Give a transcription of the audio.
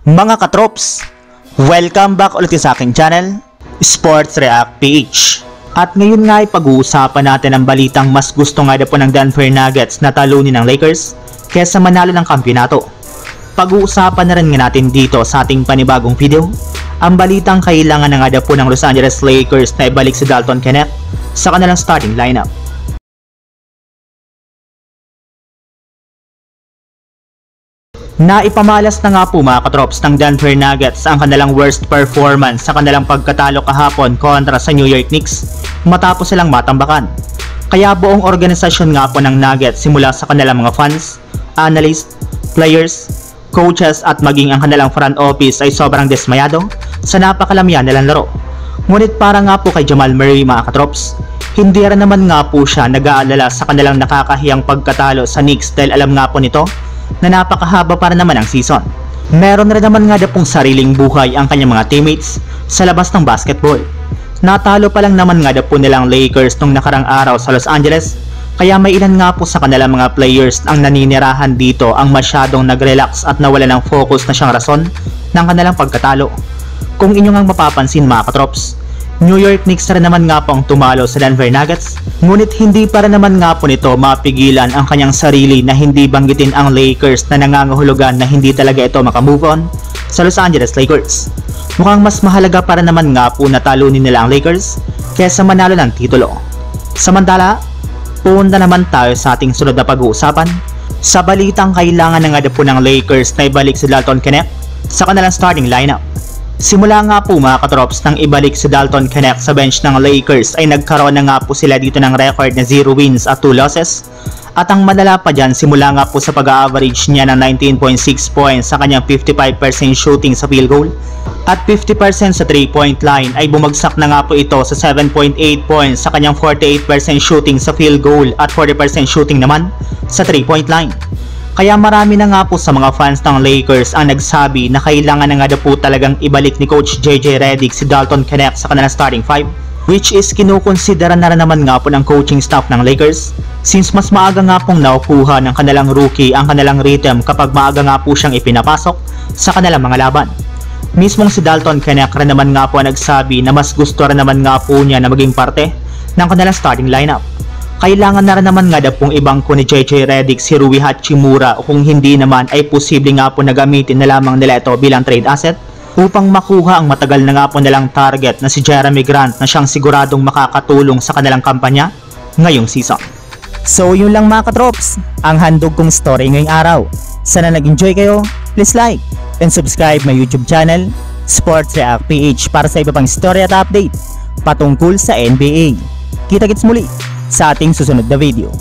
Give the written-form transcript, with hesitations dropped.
Mga katrops, welcome back ulit sa aking channel, Sports React PH. At ngayon nga ay pag-uusapan natin ang balitang mas gusto nga po ng Denver Nuggets na talunin ng Lakers kesa manalo ng kampyonato. Pag-uusapan na rin nga natin dito sa ating panibagong video ang balitang kailangan na nga po ng Los Angeles Lakers na ibalik si Dalton Knecht sa kanilang starting lineup. Naipamalas na nga po mga katrops ng Denver Nuggets ang kanilang worst performance sa kanilang pagkatalo kahapon kontra sa New York Knicks matapos silang matambakan. Kaya buong organisasyon nga po ng Nuggets simula sa kanilang mga fans, analysts, players, coaches at maging ang kanilang front office ay sobrang dismayado sa napakalamya nilang laro. Ngunit para nga po kay Jamal Murray mga katrops, hindi rin naman nga po siya nag-aalala sa kanilang nakakahiyang pagkatalo sa Knicks dahil alam nga po nito na napakahaba para naman ang season. Meron rin naman nga pong sariling buhay ang kanyang mga teammates sa labas ng basketball. Natalo pa lang naman nga po nilang Lakers nung nakarang araw sa Los Angeles, kaya may ilan nga po sa kanilang mga players ang naninirahan dito ang masyadong nag-relax at nawala ng focus na siyang rason ng kanilang pagkatalo. Kung inyong ang mapapansin mga katrops, New York Knicks rin naman nga po ang tumalo sa Denver Nuggets, ngunit hindi para naman nga po nito mapigilan ang kanyang sarili na hindi banggitin ang Lakers na nangangahulugan na hindi talaga ito makamove on sa Los Angeles Lakers. Mukhang mas mahalaga para naman nga po na talunin nila ang Lakers kaysa manalo ng titulo. Samantala, punta naman tayo sa ating sunod na pag-uusapan sa balitang kailangan na nga po ng Lakers na ibalik si Dalton Knecht sa kanilang starting lineup. Simula nga po mga katrops nang ibalik si Dalton Knecht sa bench ng Lakers ay nagkaroon na nga po sila dito ng record na 0 wins at 2 losses. At ang malala pa dyan, simula nga po sa pag-average niya ng 19.6 points sa kanyang 55% shooting sa field goal at 50% sa 3-point line ay bumagsak na nga po ito sa 7.8 points sa kanyang 48% shooting sa field goal at 40% shooting naman sa 3-point line. Kaya marami na nga po sa mga fans ng Lakers ang nagsabi na kailangan na nga po talagang ibalik ni Coach JJ Redick si Dalton Knecht sa kanilang starting 5, which is kinukonsidera na rin naman nga po ng coaching staff ng Lakers since mas maaga nga pong nakukuha ng kanilang rookie ang kanilang rhythm kapag maaga nga po siyang ipinapasok sa kanilang mga laban. Mismong si Dalton Knecht rin naman nga po nagsabi na mas gusto rin naman nga po niya na maging parte ng kanilang starting lineup. Kailangan na rin naman nga pong ibangko ni JJ Redick si Rui Hachimura o kung hindi naman ay posible nga po na gamitin na lamang nila ito bilang trade asset upang makuha ang matagal na nga po nilang target na si Jeremy Grant na siyang siguradong makakatulong sa kanilang kampanya ngayong season. So yun lang mga katrops, ang handog kong story ngayong araw. Sana nag-enjoy kayo, please like and subscribe my YouTube channel, Sports React PH para sa iba pang story at update patungkol sa NBA. Kita-kits muli sa ating susunod na video.